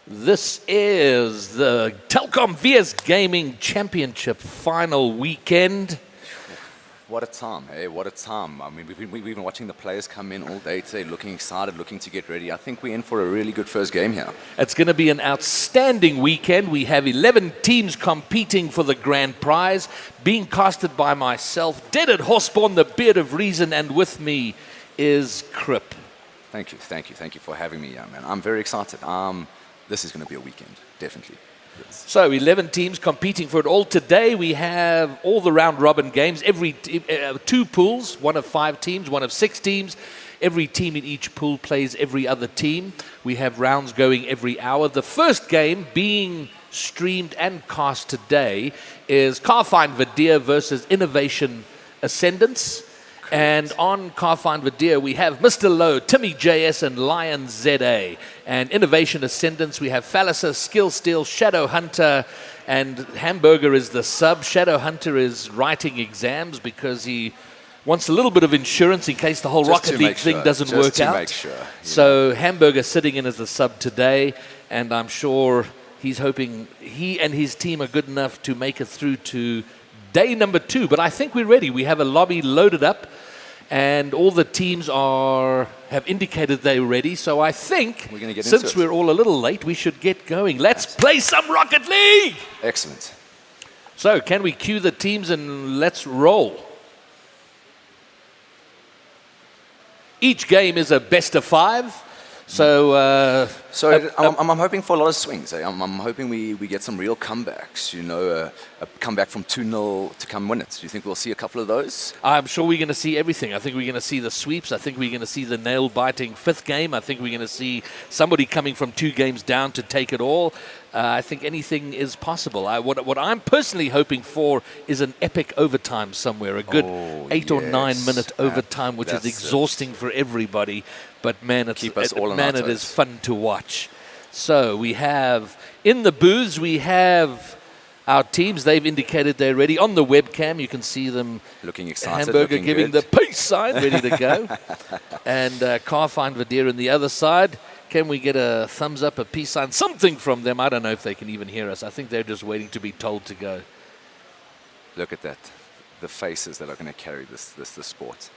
This is the Telkom VS Gaming Championship final weekend. What a time, hey, what a time. I mean, we've been watching the players come in all day today, looking excited, looking to get ready. I think we're in for a really good first game here. It's going to be an outstanding weekend. We have 11 teams competing for the grand prize, being casted by myself, Deaded Horseborn, the Beard of Reason, and with me is Crip. Thank you for having me, man. I'm very excited. This is going to be a weekend, definitely. Yes. So 11 teams competing for it all. Today we have all the round robin games, two pools, one of 5 teams, one of 6 teams. Every team in each pool plays every other team. We have rounds going every hour. The first game being streamed and cast today is Carfind Vadir versus Innovation Ascendance. And on Carfind Vadir, we have Mr. Low, Timmy JS, and Lion ZA. And Innovation Ascendance, we have Fallacer, Skill Steel, Shadow Hunter, and Hamburger is the sub. Shadow Hunter is writing exams because he wants a little bit of insurance in case the whole Rocket League thing doesn't work out. Make sure, so Hamburger sitting in as the sub today, and I'm sure he's hoping he and his team are good enough to make it through to day number 2, but I think we're ready. We have a lobby loaded up, and all the teams have indicated they're ready. So I think, we're gonna get since we're all a little late, we should get going. Let's play some Rocket League! Excellent. So can we cue the teams and let's roll? Each game is a best of 5. So I'm hoping for a lot of swings. I'm hoping we get some real comebacks, you know, a comeback from 2-0 to come win it. Do you think we'll see a couple of those? I'm sure we're going to see everything. I think we're going to see the sweeps. I think we're going to see the nail-biting 5th game. I think we're going to see somebody coming from 2 games down to take it all. I think anything is possible. What I'm personally hoping for is an epic overtime somewhere, a good 8 or 9 minute overtime, which is exhausting for everybody. But man, it is fun to watch. So we have, in the booths, we have our teams. They've indicated they're ready. On the webcam, you can see them looking excited. Hamburger giving the peace sign, ready to go. And Carfind Vadir on the other side. Can we get a thumbs up, a peace sign, something from them? I don't know if they can even hear us. I think they're just waiting to be told to go. Look at that. The faces that are going to carry this sport.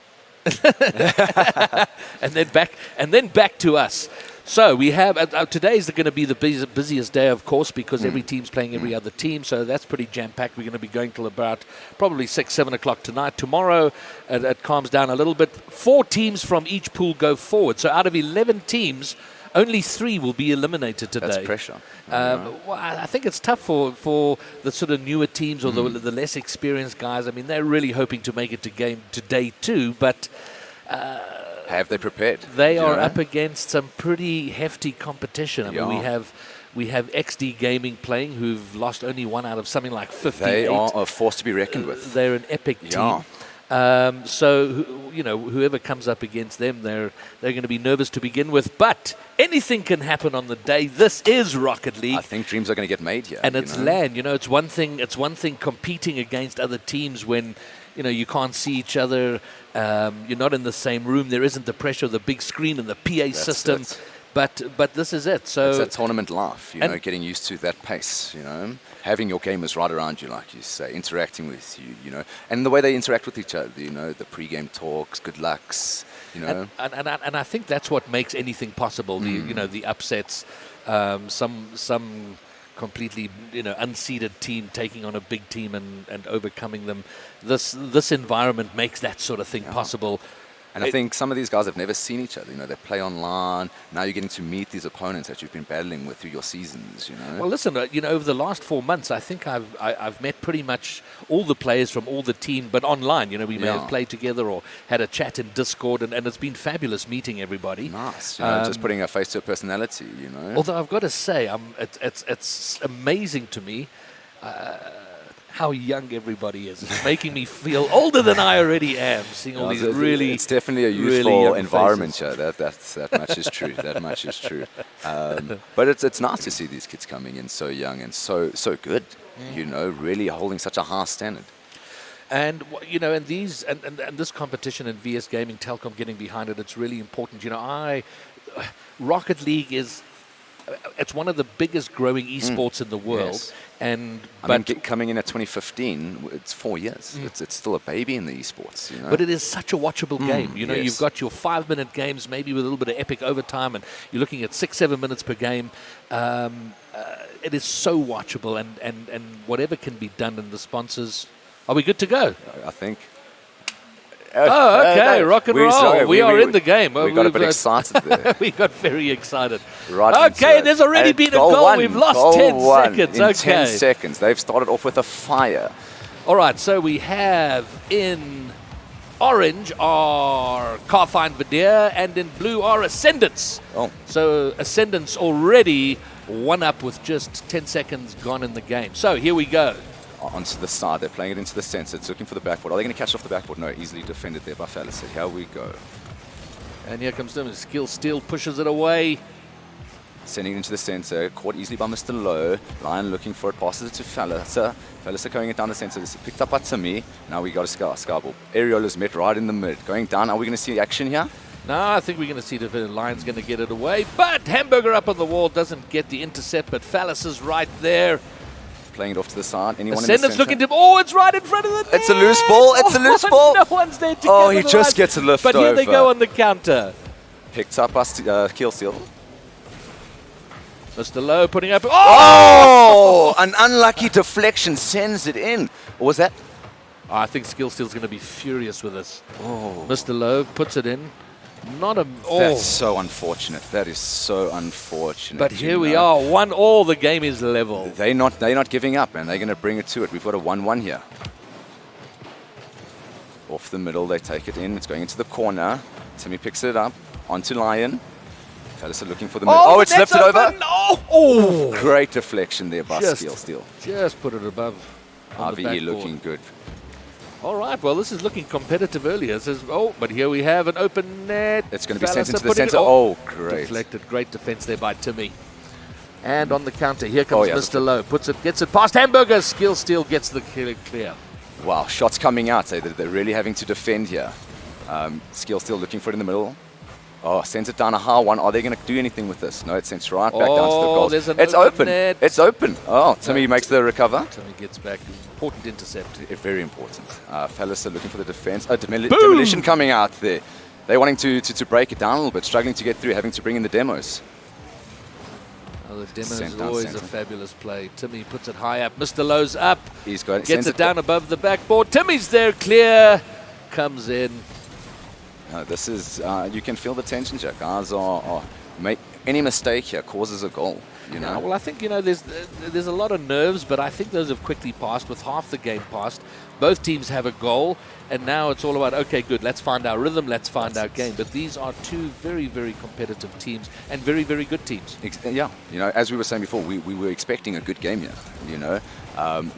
and then back to us. So we have today's going to be the busiest day, of course, because every team's playing every other team. So that's pretty jam-packed. We're going to be going till about probably 6, 7 o'clock tonight. Tomorrow it calms down a little bit. 4 teams from each pool go forward. So out of 11 teams, only 3 will be eliminated today. That's pressure. Well, I think it's tough for the sort of newer teams or the less experienced guys. I mean, they're really hoping to make it to day 2, but have they prepared? They are up against some pretty hefty competition. I mean, we have XD Gaming playing, who've lost only 1 out of something like 58. They are a force to be reckoned with. They're an epic team. So, you know, whoever comes up against them, they're going to be nervous to begin with. But anything can happen on the day. This is Rocket League. I think dreams are going to get made here. And it's LAN. You know, it's one thing competing against other teams when, you know, you can't see each other. You're not in the same room. There isn't the pressure of the big screen and the PA system. But this is it. So it's a tournament life, you know, getting used to that pace, you know, having your gamers right around you, like you say, interacting with you, you know, and the way they interact with each other, you know, the pre-game talks, good lucks, you know. And I think that's what makes anything possible. You know, the upsets, some completely, you know, unseeded team taking on a big team and overcoming them. This environment makes that sort of thing possible. And I think some of these guys have never seen each other. You know, they play online. Now you're getting to meet these opponents that you've been battling with through your seasons, you know. Well, listen, you know, over the last 4 months, I think I've met pretty much all the players from all the team, but online. You know, we may have played together or had a chat in Discord, and it's been fabulous meeting everybody. Nice. You know, just putting a face to a personality, you know. Although I've got to say, it's amazing to me how young everybody is. It's making me feel older than I already am, seeing all these really It's definitely a youthful environment here. That much is true. That much is true. But it's nice to see these kids coming in so young and so good, you know, really holding such a high standard. And you know, and this competition in VS Gaming, Telkom getting behind it, it's really important. You know, Rocket League is it's one of the biggest growing esports in the world. Yes. And I mean, coming in at 2015, it's 4 years. It's still a baby in the esports, you know. But it is such a watchable game. You know, yes. you've got your 5-minute games, maybe with a little bit of epic overtime, and you're looking at 6-7 minutes per game. It is so watchable, and whatever can be done, and the sponsors. Are we good to go? I think. Oh, okay, rock and roll. Sorry, we are in the game. We got a bit excited there. We got very excited. Right okay, there's already been a goal. We've lost 10 seconds. In 10 seconds. They've started off with a fire. All right, so we have in orange are Carfine Vidir, and in blue are Ascendants. Oh. So Ascendants already one up with just 10 seconds gone in the game. So here we go. Onto the side, they're playing it into the center. It's looking for the backboard. Are they going to catch off the backboard? No, easily defended there by Fallis. Here we go. And here comes them. Skill Steel pushes it away. Sending it into the center, caught easily by Mr. Lowe. Lion looking for it, passes it to Fallis. Fallis going it down the center. This is picked up by Timmy. Now we got a Skyball. Aeriola's met right in the mid. Going down. Are we going to see action here? No, I think we're going to see the Lion's going to get it away. But Hamburger up on the wall doesn't get the intercept, but Fallis is right there. Playing it off to the side. Anyone Ascendants in the center? looking to... Oh, it's right in front of the net. It's a loose ball. It's a loose ball. No one's there to Oh, he capitalize. just gets a lift But here they over. go on the counter. Picked up by Kill Seal. Mr. Lowe putting up... Oh! An unlucky deflection sends it in. Or was that? I think Skill Steel's going to be furious with us. Oh. Mr. Lowe puts it in. Not a... That's so unfortunate. That is so unfortunate. But here we are. 1-1. The game is level. They're not giving up, and they're going to bring it to it. We've got a 1-1 here. Off the middle, they take it in. It's going into the corner. Timmy picks it up. Onto Lion. Fellas are looking for the middle. Oh, it's lifted over. Oh! Great deflection there by Skill Steel. Just put it above. on the RVE backboard. looking good. All right, well, this is looking competitive earlier. It says, but here we have an open net. It's going to be Fallis sent into the putting it- center. Oh, great. Deflected. Great defense there by Timmy. And on the counter, here comes yeah, Mr. Lowe. Gets it past Hamburger. Skill Steel gets the clear. Wow, shots coming out. They're really having to defend here. Skill Steel looking for it in the middle. Oh, sends it down a high one. Are they going to do anything with this? No, it sends right back down to the goal. There's an it's open open. net. It's open. Oh, Timmy makes the recover. Timmy gets back. Important intercept. Very important. Fellas are looking for the defense. Demolition coming out there. They're wanting to break it down a little bit, struggling to get through, having to bring in the demos. Oh, the demo Sent is down always center. a fabulous play. Timmy puts it high up. Mr. Lowe's up. He's got Gets it down above the backboard. Timmy's there, clear. Comes in. This is, you can feel the tension here. Guys are make any mistake here causes a goal. You know. Well, I think, there's a lot of nerves, but I think those have quickly passed. With half the game passed, both teams have a goal, and now it's all about, okay, good, let's find our rhythm, let's find our game. But these are two very, very competitive teams and very, very good teams. Yeah, as we were saying before, we were expecting a good game here.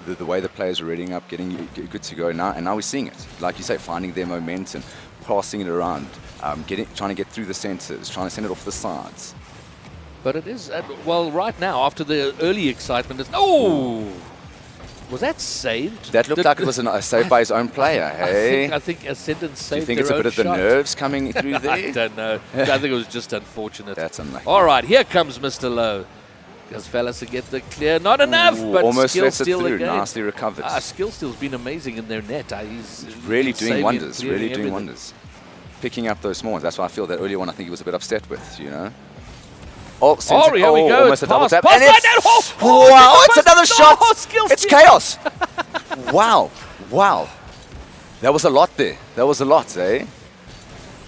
The way the players are reading up, getting good to go now, and now we're seeing it. Like you say, finding their momentum, passing it around, trying to get through the centers, trying to send it off the sides. But it is, right now, after the early excitement, was that saved? That looked like it was a save by his own player, hey? I think Ascendant saved. Do you think it's their a bit own of the shot. nerves coming through there? I don't know. I think it was just unfortunate. That's unlucky. All right, here comes Mr. Lowe. Does Fallis get the clear? Not enough, but almost Skill lets it Steel through. again. Nicely recovered. Skill Steel's been amazing in their net. He's really saving doing and wonders. clearing Really doing everything. wonders. Picking up those small ones. That's why I feel that earlier one I think he was a bit upset with, Oh, Here we go. Almost It's a double passed. tap. Pass And right it's, down. wow, it's another shot. Skill It's Steel. chaos. Wow. That was a lot there. That was a lot, eh?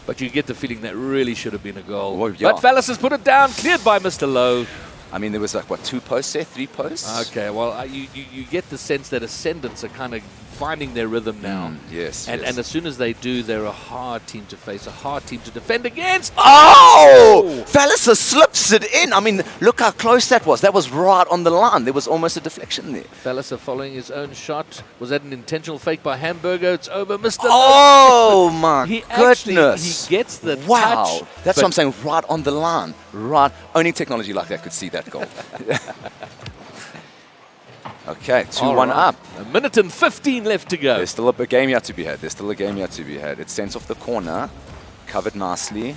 But you get the feeling that really should have been a goal. Well, yeah. But Fallis has put it down, cleared by Mr. Lowe. I mean, there was 2 posts there, 3 posts? Okay, well, you get the sense that Ascendants are kind of finding their rhythm now. Yes, And as soon as they do, they're a hard team to face, a hard team to defend against. Oh! Fallis slips it in. I mean, look how close that was. That was right on the line. There was almost a deflection there. Fallis following his own shot. Was that an intentional fake by Hamburger? It's over. Mr. Oh, my he goodness. He gets the Wow. touch. That's what I'm saying. Right on the line. Right. Only technology like that could see that goal. Okay, 2-1 up. A minute and 15 left to go. There's still a game yet to be had. It's sent off the corner. Covered nicely.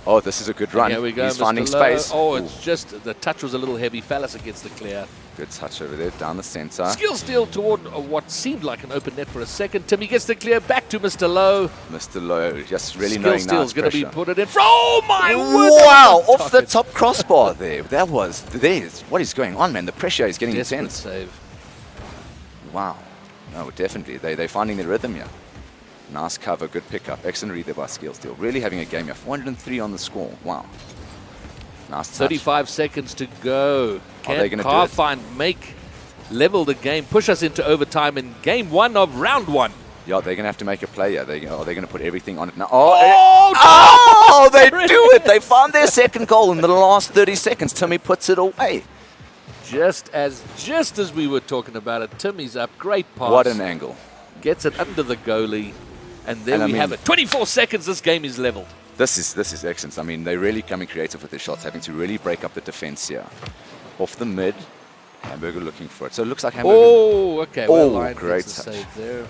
Oh, this is a good run. Here we go, He's Mr. finding Lowe. space. Oh, Ooh, it's just the touch was a little heavy. Fallis gets the clear. good touch over there, down the center. Skill steal toward what seemed like an open net for a second. Timmy gets the clear back to Mr. Lowe. Mr. Lowe just really Skill knowing now steal it's is going to be pressure. put it in. Oh my word! Wow, off the top crossbar there. There's what is going on, man? The pressure is getting Desperate intense. save. Wow. No, definitely. They're finding their rhythm here. Nice cover, good pickup. Excellent read there by Skill Steal. Really having a game here. 403 on the score. Wow. Nice touch. 35 seconds to go. Are they Can gonna do it? Carfine level the game, push us into overtime in game 1 of round 1? Yeah, they're going to have to make a play here. They're going to put everything on it now. Oh, They do it. They found their second goal in the last 30 seconds. Timmy puts it away. Just as we were talking about it, Timmy's up. Great pass. What an angle. Gets it under the goalie. And there And I we mean- have it. 24 seconds, this game is leveled. This is excellent. I mean, they're really coming creative with their shots, having to really break up the defense here. Off the mid, Hamburger looking for it. So it looks like Hamburger. Oh, okay. Oh, Well, Lion great gets a touch. save there.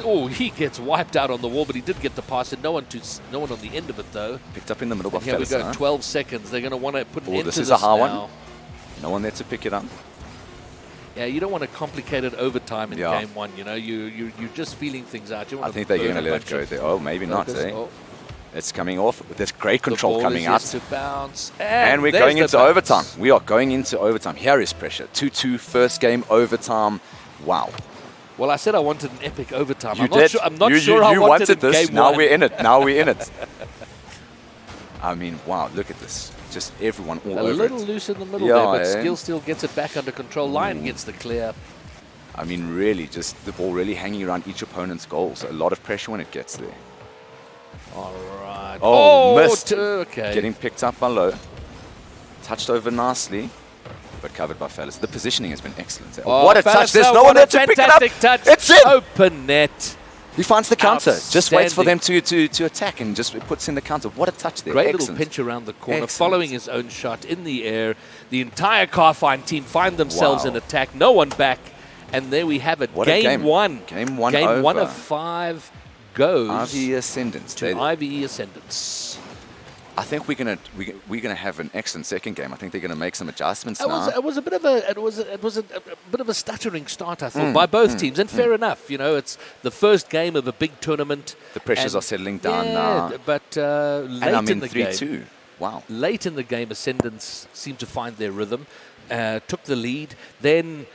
Oh, he gets wiped out on the wall, but he did get the pass, and no one on the end of it though. Picked up in the middle by And here we go, Felix. 12 seconds. They're going to want to put an Oh, end this to is a hard one. now. No one there to pick it up. Yeah, you don't want to complicate it overtime in Yeah. game 1. You know, you're just feeling things out. You want I think they're going to let it go there. Oh, maybe not, eh? Oh, It's coming off. There's great the control ball coming is out. yet to bounce. And we're there's going the into bounce. overtime. We are going into overtime. Here is pressure. 2-2, first game, overtime. Wow. Well, I said I wanted an epic overtime. You I'm did. not sure, I'm not sure I you wanted it this. game Now 1. we're in it. Now we're in it. I mean, wow, look at this. Just everyone all A over little it. loose in the middle Yeah, there, but eh? Skill still gets it back under control. Lion gets the clear. I mean, really, just the ball really hanging around each opponent's goals. A lot of pressure when it gets there. All right. Oh, missed. Okay. Getting picked up by Lowe. Touched over nicely, but covered by Fellas. The positioning has been excellent. Oh, What a touch. Fallis, There's oh, no one what there a to pick it up. fantastic touch. It's in. Open net. He finds the counter. Just waits for them Outstanding. to attack and just puts in the counter. What a touch there. Great Excellent. little pinch around the corner, Excellent. following his own shot in the air. The entire Carfine team find themselves Wow. in attack. No one back. And there we have it. What a game. 1. Game one Game 1 over. of 5 goes RV Ascendants. to IVE Ascendants. I think we're gonna have an excellent second game. I think they're gonna make some adjustments It now. was a bit of a bit of a stuttering start, I thought, by both teams, and fair enough. You know, it's the first game of a big tournament. The pressures and- are settling down yeah, now. But And late I'm in in the 3-2. game, Wow. late in the game, Ascendants seemed to find their rhythm, took the lead, then.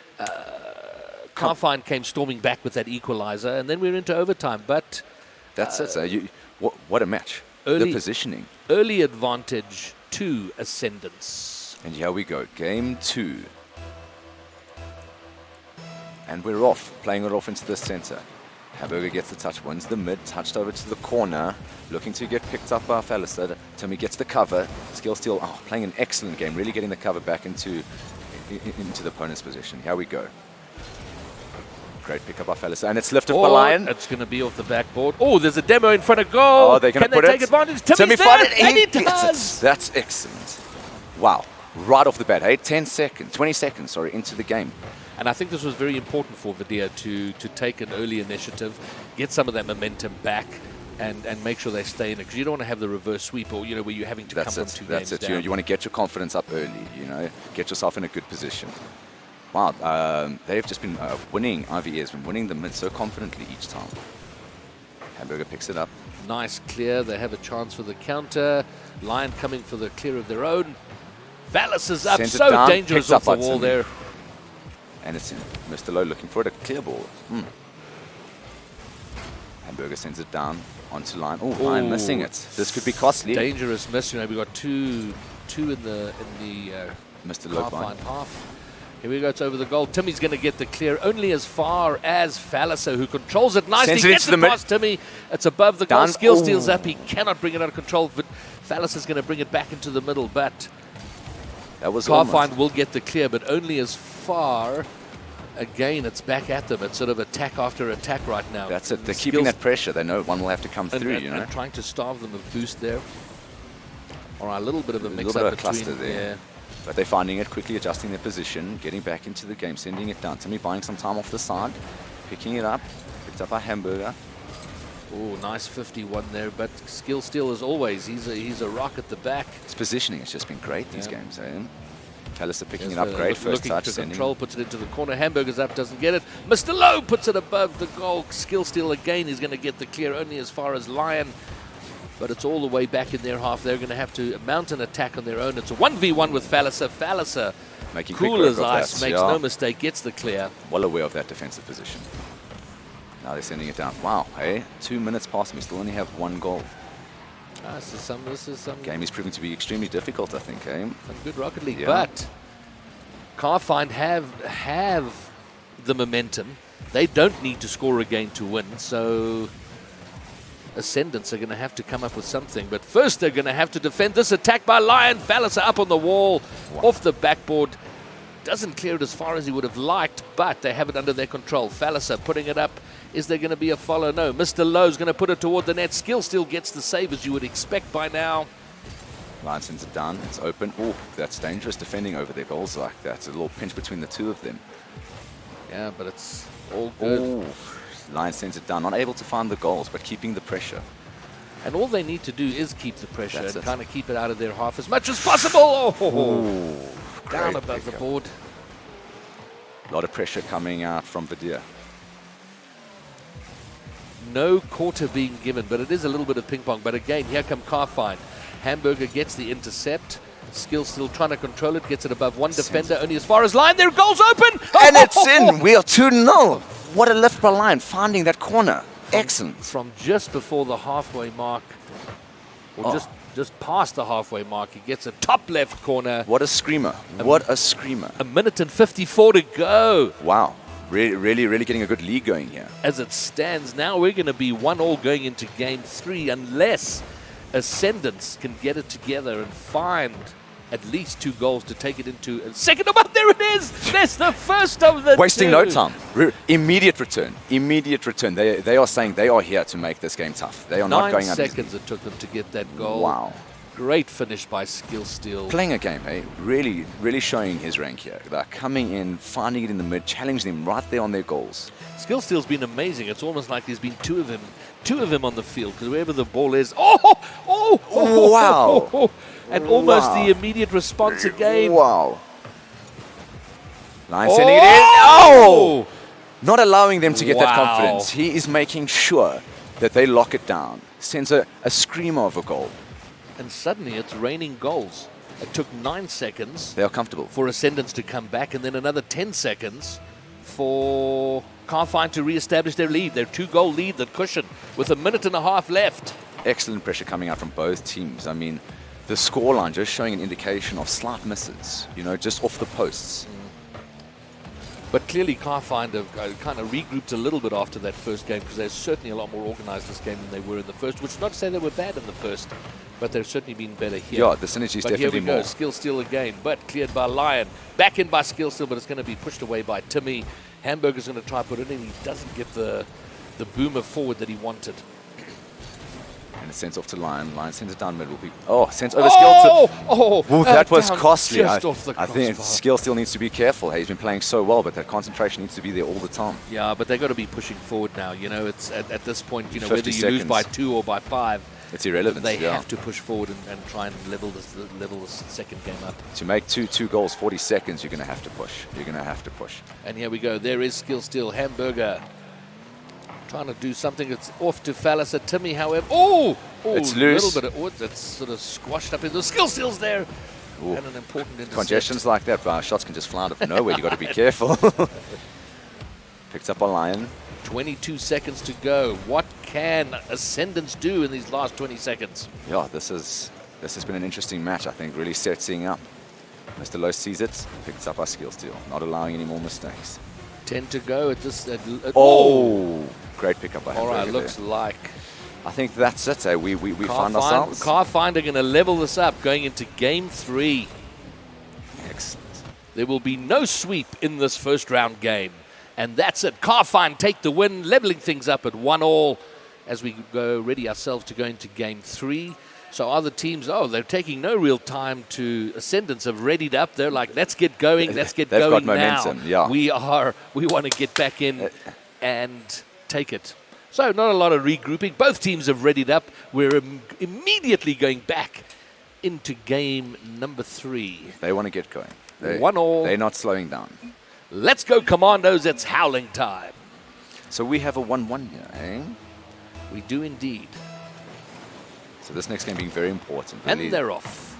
Carfine came storming back with that equalizer, and then we were into overtime. But That's it. So what a match. Early- The positioning. early advantage to Ascendants. And here we go. Game 2. And we're off. Playing it off into the center. Hamburger gets the touch, wins the mid, touched over to the corner, looking to get picked up by Fallister. Timmy gets the cover. Skill Steal, playing an excellent game, really getting the cover back into the opponent's position. Here we go. Great pickup by Fallister, and it's lifted by Lion. It's going to be off the backboard. Oh, there's a demo in front of goal. Oh, they're going to Can put they it. take advantage? Timmy's there, found it, and he gets does. it. That's excellent. Wow. Right off the bat. Hey, 20 seconds, into the game. And I think this was very important for Vidia to take an early initiative, get some of that momentum back, and make sure they stay in it. Because you don't want to have the reverse sweep, or where you're having to come from 2 games down. You want to get your confidence up early, get yourself in a good position. Wow, they've just been winning. IVE has been winning the mid so confidently each time. Hamburger picks it up. Nice clear. They have a chance for the counter. Lion coming for the clear of their own. Vallis is up. Sends it So down, dangerous picked up off the by wall Timmy. there. And it's in. Mr. Lowe looking for it, a clear ball. Hamburger sends it down onto Lion. Oh, Lion missing it. This could be costly. Dangerous miss. We've got two in the Mr. Lowe half-line half. Here we go. It's over the goal. Timmy's going to get the clear only as far as Falliser, who controls it nicely. Sends it Gets into it the past Timmy. It's above the goal. Down. Skill Ooh. steals up. He cannot bring it out of control. But Falliser's going to bring it back into the middle. But That was almost. Carfine will get the clear, but only as far. Again, it's back at them. It's sort of attack after attack right now. That's it. They're Skills- keeping that pressure. They know one will have to come and, through, and, and trying to starve them of boost there. All right, a little bit of a A mix little up bit of a between cluster there. But they're finding it, quickly adjusting their position, getting back into the game, sending it down. Timmy buying some time off the side, picking it up, picked up by Hamburger. Oh, nice 51 there, but skill steal as always. He's a rock at the back. His positioning has just been great these games, eh? Palliser picking it Yes, up great, first looking touch. to Sending. control, puts it into the corner. Hamburger's up, doesn't get it. Mr. Lowe puts it above the goal. Skill steal again. He's going to get the clear only as far as Lion, but it's all the way back in their half. They're going to have to mount an attack on their own. It's a 1v1 with Palliser. Palliser, Making cool quick work as of ice, that, makes no mistake, gets the clear. Well aware of that defensive position. Now they're sending it down. Wow, hey, 2 minutes past me, still only have 1 goal. This is some Game is proving to be extremely difficult, I think, eh? some good Rocket League, Yeah. but Carfind have the momentum. They don't need to score again to win, so Ascendants are going to have to come up with something. But first, they're going to have to defend this attack by Lion. Palliser up on the wall, off the backboard. Doesn't clear it as far as he would have liked, but they have it under their control. Palliser putting it up. Is there going to be a follow? No. Mr. Lowe's going to put it toward the net. Skill still gets the save, as you would expect by now. Lion sends it down, it's open. Oh, that's dangerous defending over their goals like that. It's a little pinch between the two of them. Yeah, but it's all good. Oh, Lion sends it down, not able to find the goals, but keeping the pressure. And all they need to do is keep the pressure That's and it. kind of keep it out of their half as much as possible. Ooh, Down great above the pickup. board. A lot of pressure coming out from Vidir. No quarter being given, but it is a little bit of ping pong. But again, here come Carfind. Hamburger gets the intercept. Skill still trying to control it, gets it above one defender, only as far as Line. Their goal's open! And it's in! We are 2-0! What a lift by Lion, finding that corner. Excellent. From just before the halfway mark, or just past the halfway mark, he gets a top left corner. What a screamer. What a screamer. A minute and 54 to go. Wow. Really getting a good lead going here. As it stands now, we're going to be 1-1 going into game 3 unless Ascendants can get it together and find at least 2 goals to take it into a second. Oh, there it is! That's the first of the Wasting two. no time. Immediate return. Immediate return. They are saying they are here to make this game tough. They are not 9 going under. seconds it took them to get that goal. Wow. Great finish by Skill Steal. Playing a game, hey? Really showing his rank here. They're coming in, finding it in the mid, challenging them right there on their goals. Skill Steal's been amazing. It's almost like there's been two of him on the field, because wherever the ball is, Wow. And almost Wow. the immediate response again. Wow. Lion sending it in. Oh! Not allowing them to get that Wow. confidence. He is making sure that they lock it down. Sends a screamer of a goal. And suddenly it's raining goals. It took 9 seconds They are comfortable. for Ascendants to come back, and then another 10 seconds for Carfind to re-establish their lead, their 2-goal lead, the cushion, with a minute and a half left. Excellent pressure coming out from both teams. I mean, the scoreline just showing an indication of slight misses, just off the posts. But clearly Carfind have kind of regrouped a little bit after that first game, because they're certainly a lot more organized this game than they were in the first, which is not to say they were bad in the first, but they've certainly been better here. Yeah, the synergy is But here definitely we go, more. Skill Steal again, but cleared by Lion. Back in by Skill Steal, but it's going to be pushed away by Timmy. Hamburger's going to try to put it in. He doesn't get the boomer forward that he wanted. And it's sent off to Lion. Lion sends it down mid. Sends over Skill to... Ooh, that was down costly. Just off the I think crossbar. Skill still needs to be careful. He's been playing so well, but that concentration needs to be there all the time. Yeah, but they've got to be pushing forward now. It's at this point, 50 whether you lose seconds. by 2 or by 5, It's irrelevant. they yeah. have to push forward and try and level this second game up. To make two goals, 40 seconds, you're going to have to push. You're going to have to push. And here we go. There is Skill Steal. Hamburger trying to do something. It's off to Palliser. Timmy, however. It's loose. A little bit of it's sort of squashed up in the Skill Steal's there. Ooh. And an important intercept. Congestions like that, shots can just fly out of nowhere. You've got to be careful. Picked up a Lion. 22 seconds to go. What can Ascendants do in these last 20 seconds? Yeah, this has been an interesting match, I think. Really setting up. Mr. Lowe sees it, picks up our Skill Steal, not allowing any more mistakes. 10 to go. Great pickup by All right, Hamburger looks there. like I think that's it. We find ourselves. Carfind are going to level this up going into game 3. Excellent. There will be no sweep in this first round game. And that's it. Carfind take the win, leveling things up at 1-1 as we go ready ourselves to go into game 3. So other teams, they're taking no real time to Ascendants have readied up. They're like, let's get going, let's get They've going got momentum, now. yeah. We want to get back in and take it. So not a lot of regrouping. Both teams have readied up. We're immediately going back into game number 3. They want to get going. 1-1. They're not slowing down. Let's go, Commandos. It's howling time. So we have a 1-1 here, eh? We do indeed. So this next game being very important. And Really they're off.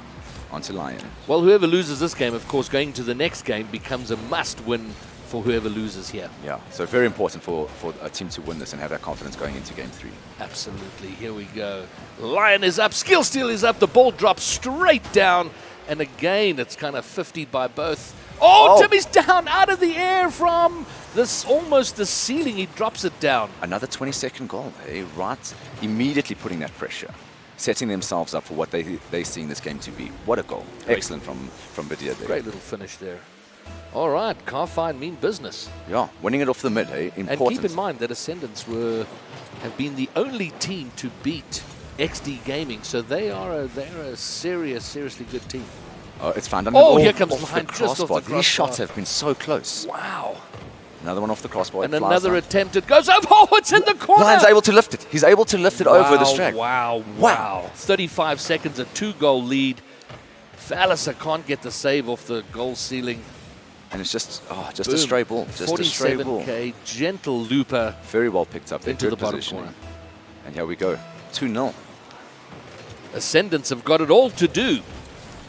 onto Lion. Well, whoever loses this game, of course, going to the next game becomes a must-win for whoever loses here. Yeah, so very important for a team to win this and have that confidence going into game 3. Absolutely. Here we go. Lion is up. Skill Steal is up. The ball drops straight down. And again, it's kind of 50 by both. Oh, Timmy's down out of the air from this almost the ceiling. He drops it down. Another 20-second goal, eh? Right, immediately putting that pressure, setting themselves up for what they seeing this game to be. What a goal. Great. Excellent from Badia there. Great little finish there. All right, Carfine mean business. Yeah, winning it off the mid, eh? Important. And keep in mind that Ascendants have been the only team to beat XD Gaming, so they're a seriously good team. Oh, it's found. Oh, here comes off Lion, the just off the crossbar. crossbar. These shots have been so close. Wow. Another one off the crossbar. And it flies another down. attempt. It goes up. Oh, it's in the corner. Lion's able to lift it. He's able to lift it over the strap. Wow. 35 seconds, a 2-goal lead. Falliser can't get the save off the goal ceiling. And it's just a Boom. stray ball. Just a stray ball. 47K, gentle looper Very well picked up. into Good the bottom positioning. corner. And here we go. 2-0. Ascendants have got it all to do.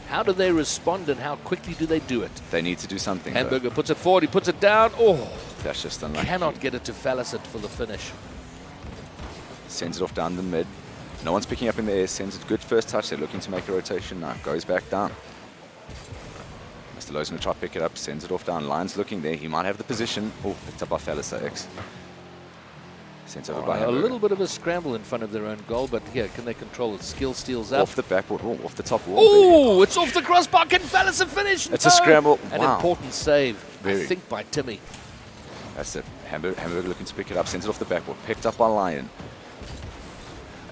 How do they respond and how quickly do they do it? They need to do something. though. Hamburger puts it forward, he puts it down. Oh, That's just unlucky. cannot get it to Falliser for the finish. Sends it off down the mid. No one's picking up in the air. Sends it. Good first touch. They're looking to make a rotation now. Goes back down. Mr. Lowe's going to try to pick it up. Sends it off down. Lion's looking there. He might have the position. Oh, picked up by Falliser X. Sent over by A Hamburger. little bit of a scramble in front of their own goal, but here, can they control it? Skill Steals up. Off the backboard wall. Off the top wall. Oh, it's off the crossbar. Can Falliser finish? It's a scramble. An Wow. important save, I Very. think, by Timmy. That's it. Hamburger looking to pick it up. Sends it off the backboard. Picked up by Lion.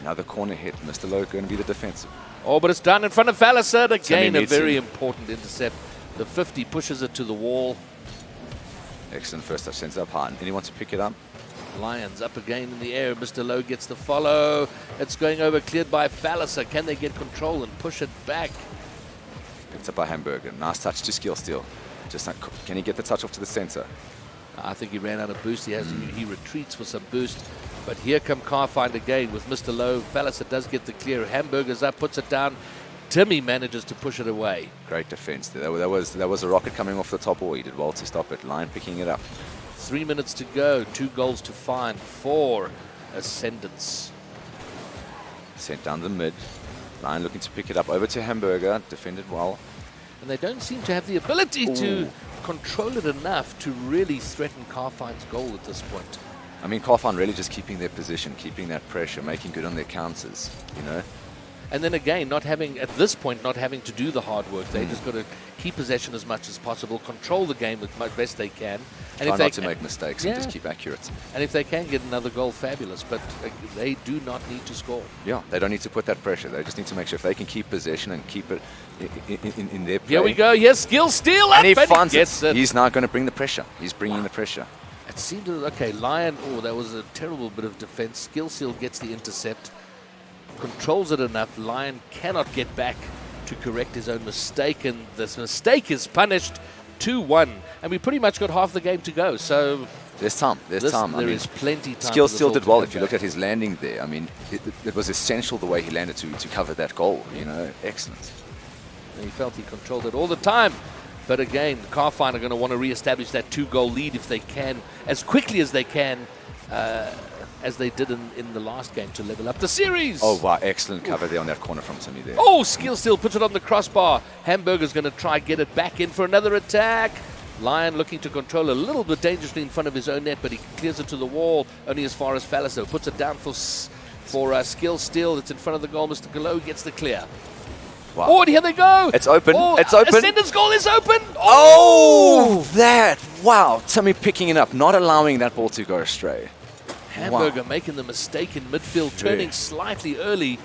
Another corner hit. Mr. Lowe going to be the defensive. Oh, but it's done in front of Falliser. Again, a needs very him. important intercept. The 50 pushes it to the wall. Excellent first touch. Sends it up high. Anyone to pick it up? Lions up again in the air. Mr. Lowe gets the follow. It's going over, cleared by Falliser. Can they get control and push it back? Picked up by Hamburger. Nice touch to Skill Steal. Just like, can he get the touch off to the center? I think he ran out of boost. He retreats for some boost. But here come Carfind again with Mr. Lowe. Falliser does get the clear. Hamburger's up, puts it down. Timmy manages to push it away. Great defense. That was a rocket coming off the top wall. He did well to stop it. Lion picking it up. 3 minutes to go. 2 goals to find for Ascendants. Sent down the mid. Lion looking to pick it up over to Hamburger. Defended well. And they don't seem to have the ability to Ooh. control it enough to really threaten Carfind's goal at this point. I mean, Carfine really just keeping their position, keeping that pressure, making good on their counters, you know. And then again, at this point, not having to do the hard work. They just got to keep possession as much as possible, control the game as best they can. And Try not to make mistakes and just Yeah. keep accurate. And if they can get another goal, fabulous. But they do not need to score. Yeah, they don't need to put that pressure. They just need to make sure if they can keep possession and keep it in their play. Here we go. Yes, Skill Steal up. And he finds gets it. He's now going to bring the pressure. He's bringing the pressure. It seemed to, okay, Lion, oh, that was a terrible bit of defense. Skill Seal gets the intercept, controls it enough. Lion cannot get back to correct his own mistake, and this mistake is punished 2-1. And we pretty much got half the game to go, so There's time. There's time. there is plenty time. Skill for this still all did to well. come If you back. look at his landing there, I mean, it was essential the way he landed to cover that goal. You know, excellent. And he felt he controlled it all the time. But again, Carfine are going to want to re-establish that 2-goal lead if they can, as quickly as they can, as they did in the last game to level up the series. Oh, wow. Excellent cover there on that corner from Timmy there. Oh, Skill Steal puts it on the crossbar. Hamburger's going to try get it back in for another attack. Lion looking to control a little bit dangerously in front of his own net, but he clears it to the wall only as far as Falliser. Puts it down for Skill Steal. It's in front of the goal. Mr. Galo gets the clear. Wow. Oh, and here they go. It's open. Oh, It's open. Ascendant's goal is open. Oh, that. Wow. Timmy picking it up, not allowing that ball to go astray. Hamburger making the mistake in midfield, turning slightly early.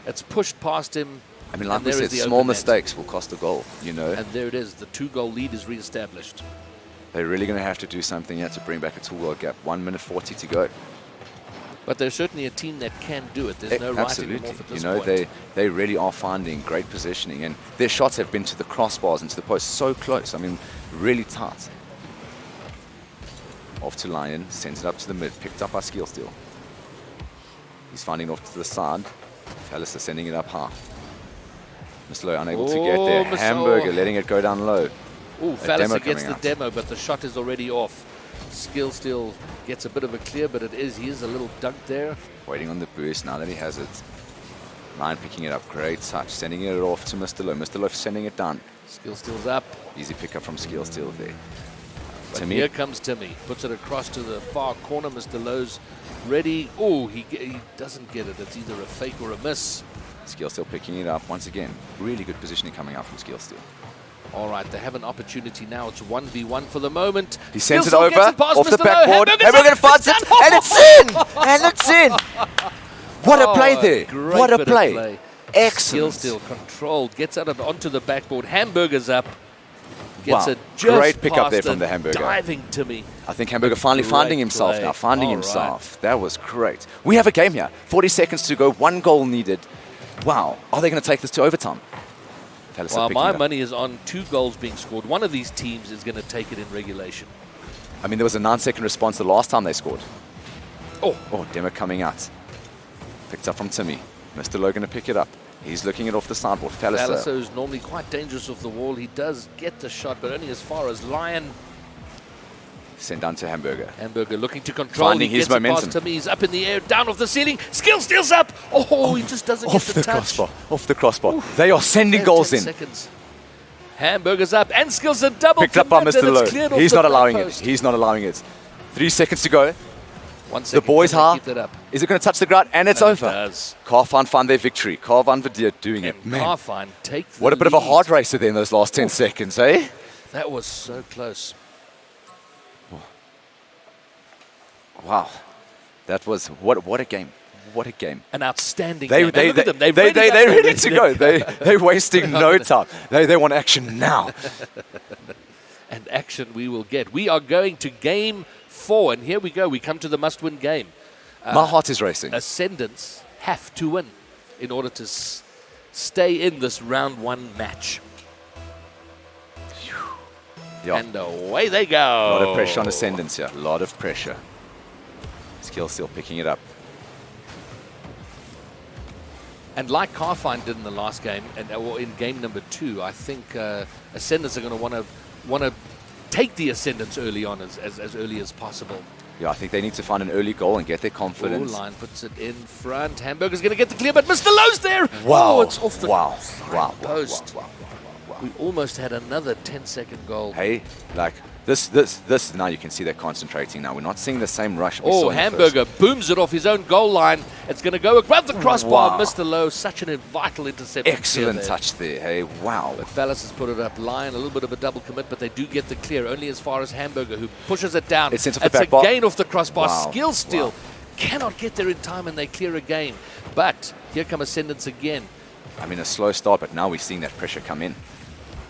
It's pushed past him. I mean, like and we there said, is the small open net. mistakes will cost a goal, you know. And there it is. The 2-goal lead is re-established. They're really going to have to do something here to bring back a 2-goal gap. 1 minute 40 to go. But they're certainly a team that can do it. There's no writing them off at this point. They really are finding great positioning, and their shots have been to the crossbars and to the post so close. I mean, really tight. Off to Lion, sends it up to the mid, picked up by Skillsteel. He's finding it off to the side. Palliser sending it up high. Mr. Low unable to get there. Hamburger letting it go down low. Oh, Palliser gets the demo, but the shot is already off. Skillsteel gets a bit of a clear, but he is a little dunked there. Waiting on the boost now that he has it. Lion picking it up, great touch, sending it off to Mr. Low. Mr. Low sending it down. Skillsteel's up. Easy pickup from Skillsteel there. But here comes Timmy. Puts it across to the far corner. Mr. Low's ready. Oh, he doesn't get it. It's either a fake or a miss. Skillsteel picking it up once again. Really good positioning coming out from Skillsteel. All right, they have an opportunity now. It's 1v1 for the moment. He sends it over off the Mr. backboard. Hamburger finds it, and it's in! And it's in! What a play there. What a play. Excellent. Skillsteel controlled. Gets out onto the backboard. Hamburger's up. Gets wow. it just great pickup there past from the Hamburger. Diving Timmy. I think Hamburger finally finding himself play. now. Finding All himself. Right. That was great. We have a game here. 40 seconds to go. 1 goal needed. Wow. Are they going to take this to overtime? Well, my money is on 2 goals being scored. One of these teams is going to take it in regulation. I mean, there was a 9-second response the last time they scored. Oh, Demo coming out. Picked up from Timmy. Mr. Low going to pick it up. He's looking it off the sideboard. Palliser is normally quite dangerous off the wall. He does get the shot, but only as far as Lion. Sent down to Hamburger. Hamburger looking to control. Finding his momentum. Timmy. He's up in the air, down off the ceiling. Skillsteel's up. Oh, he just doesn't get the touch. Crossbar. Off the crossbar. Oof. They are sending goals in. Seconds. Hamburger's up, and Skills a double. Picked up by Mr. Low. He's not allowing it. He's not allowing it. 3 seconds to go. 1 second. The boys high. Up. Is it going to touch the ground? And it's over. It does. Carfine found their victory. Carfine Verdier doing it. Man. Carfine take the What a bit of a hard racer there in those last 10 seconds, eh? That was so close. Wow. That was, what a game. What a game. An outstanding game. They're ready to go. They're wasting no time. They want action now. And action we will get. We are going to game 4, and here we go. We come to the must-win game. My heart is racing. Ascendants have to win in order to stay in this round 1 match. Yeah. And away they go. A lot of pressure on Ascendants here. A lot of pressure. Skillsteel picking it up. And like Carfine did in the last game, or in game number 2, I think Ascendants are going to want to take the Ascendants early on, as early as possible. Yeah, I think they need to find an early goal and get their confidence. Lion puts it in front. Hamburger's going to get the clear, but Mr. Low's there. Wow. Oh, it's off the post. Wow. We almost had another 10-second goal. Hey, like this now you can see they're concentrating now. We're not seeing the same rush. Oh, Hamburger booms it off his own goal line. It's going to go above the crossbar. Wow. Mr. Low, such a vital interception. Excellent touch there. Hey, wow. But Fallis has put it up. Lion, a little bit of a double commit, but they do get the clear only as far as Hamburger, who pushes it down. It's into the back bar. Again off the crossbar. Wow. Skillsteel cannot get there in time, and they clear again. But here come Ascendants again. I mean, a slow start, but now we're seeing that pressure come in.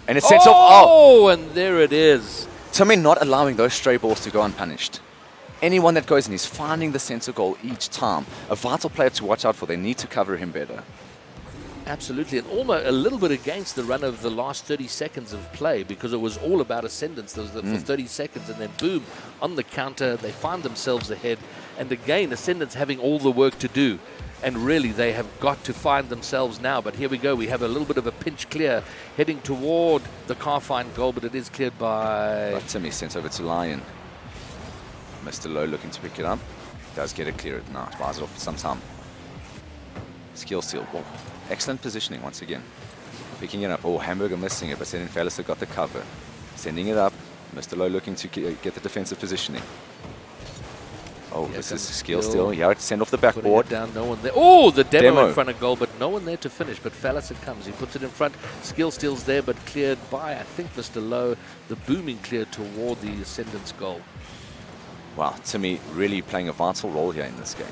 And it sets off. Oh, and there it is. Timmy not allowing those stray balls to go unpunished. Anyone that goes in, he's finding the center goal each time. A vital player to watch out for. They need to cover him better. Absolutely, and almost a little bit against the run of the last 30 seconds of play, because it was all about Ascendants. There was for 30 seconds, and then boom, on the counter, they find themselves ahead. And again, Ascendants having all the work to do. And really, they have got to find themselves now. But here we go. We have a little bit of a pinch clear heading toward the Carfine goal, but it is cleared by... But Timmy sent over to Lion. Mr. Low looking to pick it up. Does get it cleared now. Buys it off for some time. Skillsteel. Oh, excellent positioning once again. Picking it up. Oh, Hamburger missing it, but then Falliser got the cover. Sending it up. Mr. Low looking to get the defensive positioning. Oh, this is Skillsteel. Yeah, send off the backboard. Down, no one there. Oh, the demo in front of goal, but no one there to finish. But Falliser comes. He puts it in front. Skillsteel's there, but cleared by, I think, Mr. Low. The booming clear toward the Ascendants goal. Wow, Timmy really playing a vital role here in this game.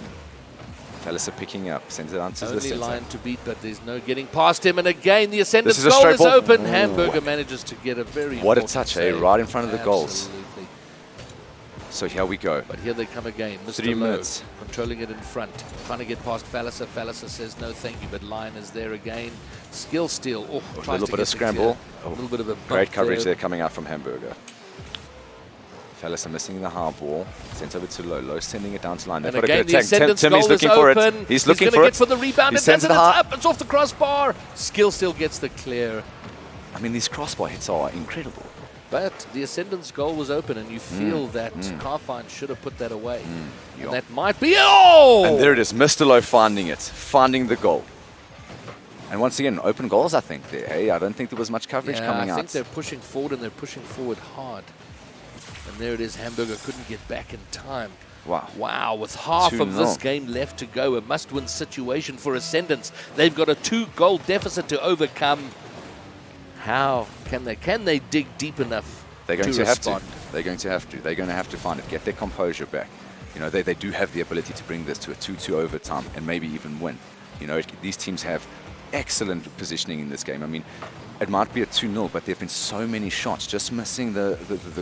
Falliser picking up, sends it on to the center. Only Lion to beat, but there's no getting past him. And again, the Ascendants goal is open. Hamburger manages to get a very What a touch, eh? Right in front of the goals. So here we go. But here they come again. Mr. 3 Lowe minutes. controlling it in front, trying to get past Falliser. Falliser says no thank you, but Lion is there again. Skill steal. Oh, A tries little to bit get of the scramble. clear. A little bit of a bump Great coverage there. there coming out from Hamburger. Falliser missing the high ball. Sent over to Lowe. Lowe sending it down to line. They've And got a again, good the attack. Ascendant's Timmy's goal looking is for open. it. He's looking gonna for get it. for the rebound. He And sends it's it high. up. It's off the crossbar. Skill steal gets the clear. I mean, these crossbar hits are incredible. But the Ascendant's goal was open, and you feel that Carfine should have put that away. Yeah. And that might be... Oh! And there it is. Mr. Lowe finding it. Finding the goal. And once again, open goals, I think, there. Hey, I don't think there was much coverage coming I out. think they're pushing forward, and they're pushing forward hard. And there it is. Hamburger couldn't get back in time. Wow. Wow, with half of 2-0. this game left to go, a must-win situation for Ascendants. They've got a 2-goal deficit to overcome. How can they? Can they dig deep enough They're going to to have respond? to. They're going to have to. They're going to have to find it. Get their composure back. You know, they do have the ability to bring this to a 2-2 overtime and maybe even win. You know, these teams have excellent positioning in this game. I mean, it might be a 2-0, but there have been so many shots just missing the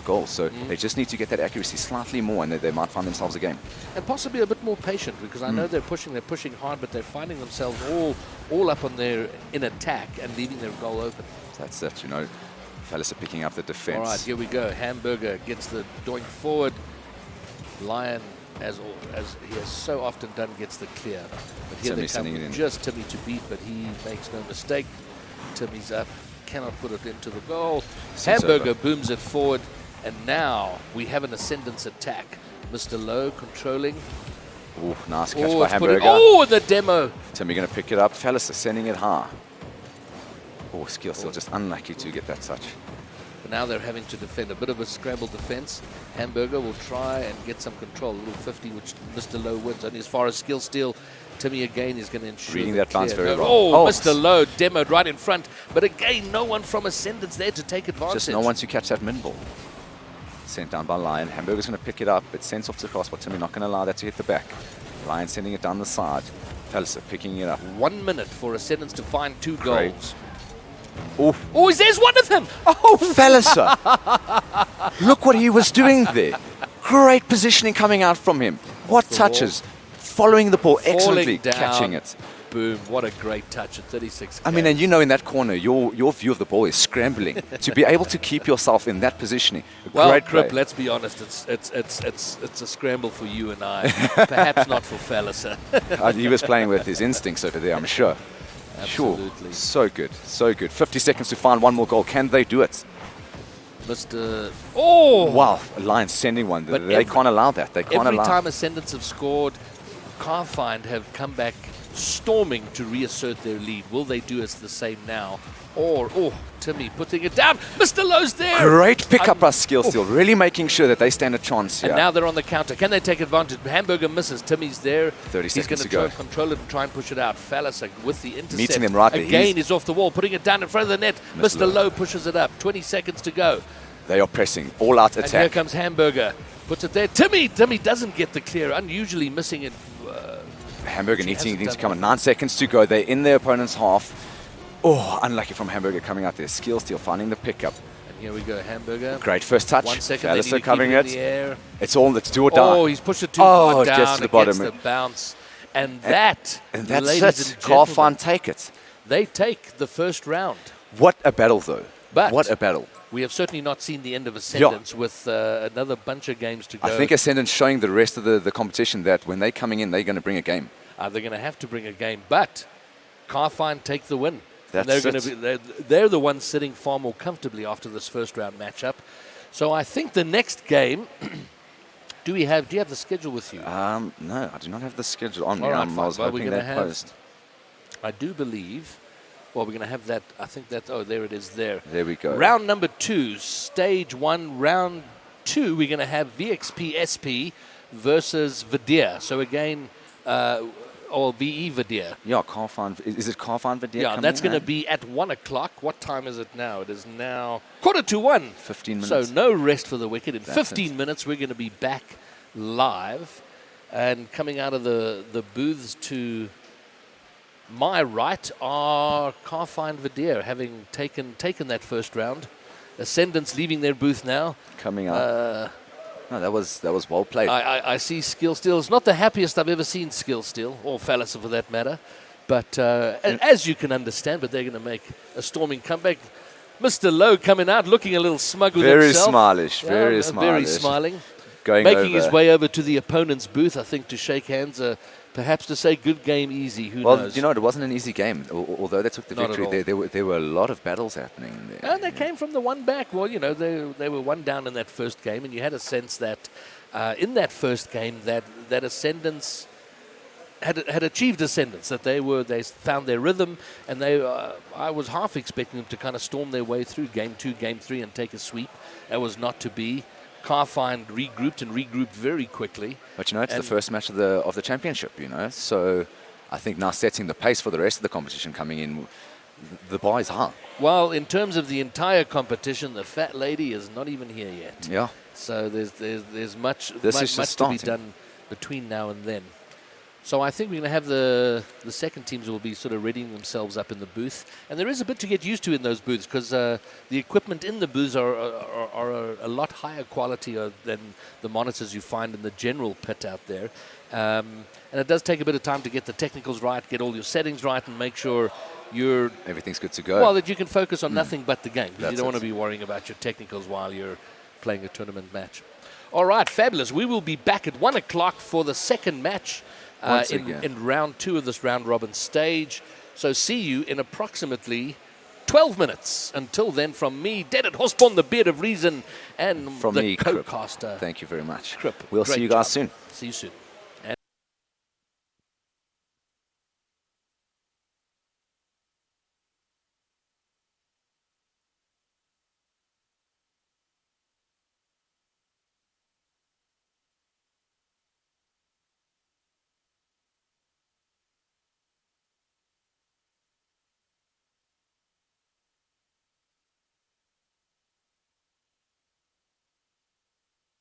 goal. So they just need to get that accuracy slightly more, and they might find themselves a game. And possibly a bit more patient, because I know they're pushing hard, but they're finding themselves all up on their in attack and leaving their goal open. That's it, you know. Falliser picking up the defense. All right, here we go. Hamburger gets the doink forward. Lion, as he has so often done, gets the clear. But here Timmy they sending come it in. with just Timmy to beat, but he makes no mistake. Timmy's up, cannot put it into the goal. Sits Hamburger over. booms it forward, and now we have an Ascendance attack. Mr. Lowe controlling. Ooh, nice catch Oh, by it's put it- Hamburger. the demo. Timmy going to pick it up. Falliser sending it high. Oh, Skill still just unlucky to get that touch. But now they're having to defend a bit of a scramble defense. Hamburger will try and get some control. A little 50, which Mr. Lowe wins. Only as far as skill steal, Timmy again is going to ensure. Reading the that bounce clear. very well. Oh, Oh, Mr. Lowe demoed right in front. But again, no one from Ascendance there to take advantage. Just no one to catch that mid ball. Sent down by Lion. Hamburger's going to pick it up. It's sent off to the cross, but Timmy not going to allow that to hit the back. Lion sending it down the side. Falliser picking it up. 1 minute for Ascendance to find 2 Great. goals. Oh, Oh, there's one of them. Oh, Falliser! Look what he was doing there. Great positioning coming out from him. What the touches. Following the ball excellently, down. catching it. Boom. What a great touch at 36. I mean, and you know in that corner, your view of the ball is scrambling. To be able to keep yourself in that positioning, Well, great Grip, play. let's be honest, it's a scramble for you and I. Perhaps not for Falliser. He was playing with his instincts over there, I'm sure. Absolutely. Sure. So good, so good. 50 seconds to find one more goal. Can they do it? Mr. Oh! Wow, Lions sending one. But They can't allow that. They can't Every allow. time Ascendants have scored, Carfind have come back storming to reassert their lead. Will they do us the same now? Or, Timmy putting it down. Mr. Lowe's there. Great pickup by Skill Steal, really making sure that they stand a chance here. And now they're on the counter. Can they take advantage? Hamburger misses. Timmy's there. 30 He's seconds going to to try go. and control it and try and push it out. Falliser with the intercept. Meeting them right there. Again, he's off the wall, putting it down in front of the net. Mr. Mr. Lowe pushes it up. 20 seconds to go. They are pressing, all out And here attack. comes Hamburger. Puts it there. Timmy doesn't get the clear. Unusually missing it. Hamburger He needs hasn't to done come in. well. 9 seconds to go. They're in their opponent's half. Oh, unlucky from Hamburger coming out there. Skill Steal finding the pickup. And here we go, Hamburger. Great first touch. 1 second. They need to Falliser keep covering it in it. the air. It's do or die. Oh, he's pushed it too Oh, far it down. gets to the It bottom. gets the bounce. And that's And ladies that's and it. Carfine gentlemen, take it. they take the first round. What a battle, though. But what a battle. We have certainly not seen the end of Ascendance with another bunch of games to go. I think Ascendant's showing the rest of the competition that when they're coming in, they're going to bring a game. They're going to have to bring a game, but Carfine take the win. And That's they're going to be they're the ones sitting far more comfortably after this first round matchup. So I think the next game. Do you have the schedule with you? No, I do not have the schedule on me. All right, I was fine. Well, we're hoping gonna they'd have- post. I do believe. Well, we're going to have that. I think that. Oh, there it is. There. There we go. Round number 2, stage 1, round 2. We're going to have VXP SP versus Vidir. So again, or VE Vidir. Yeah, Carfine. Is it Carfine Vidir? Yeah, that's going to be at 1 o'clock. What time is it now? It is now 1:45. 15 So minutes. no rest for the wicked. In That's 15 it. minutes, we're going to be back live. And coming out of the booths to my right are Carfine Vidir, having taken that first round. Ascendants leaving their booth now. Coming up. No, that was well played. I see Skill Steel. It's not the happiest I've ever seen Skill Steel, or Fallis for that matter. But as you can understand, but they're going to make a storming comeback. Mr. Lowe coming out looking a little smug with himself. Very smiling. Very smiling. Making his way over to the opponent's booth, I think, to shake hands, perhaps to say good game, easy. Who knows? You know, it wasn't an easy game. Although they took the victory, there were a lot of battles happening there. And they came from the one back. Well, you know, they were one down in that first game, and you had a sense that in that first game that Ascendance had achieved ascendance, that they found their rhythm, and I was half expecting them to kind of storm their way through game 2, game 3, and take a sweep. That was not to be. Carfine regrouped very quickly. But you know, it's the first match of the championship, you know, so I think now setting the pace for the rest of the competition coming in, the bar is high. Well, in terms of the entire competition, the fat lady is not even here yet. Yeah. So there's much to be done between now and then. So I think we're going to have the second teams will be sort of readying themselves up in the booth. And there is a bit to get used to in those booths, because the equipment in the booths are a lot higher quality than the monitors you find in the general pit out there. And it does take a bit of time to get the technicals right, get all your settings right, and make sure everything's good to go. Well, that you can focus on nothing but the game. That's you don't want to be worrying about your technicals while you're playing a tournament match. All right, fabulous. We will be back at 1 o'clock for the second match. In round 2 of this round robin stage. So see you in approximately 12 minutes. Until then, from me, Dead at Hosborn, the Beard of Reason, and from the me, co-caster. Thank you very much. Crip. We'll see you guys soon. See you soon.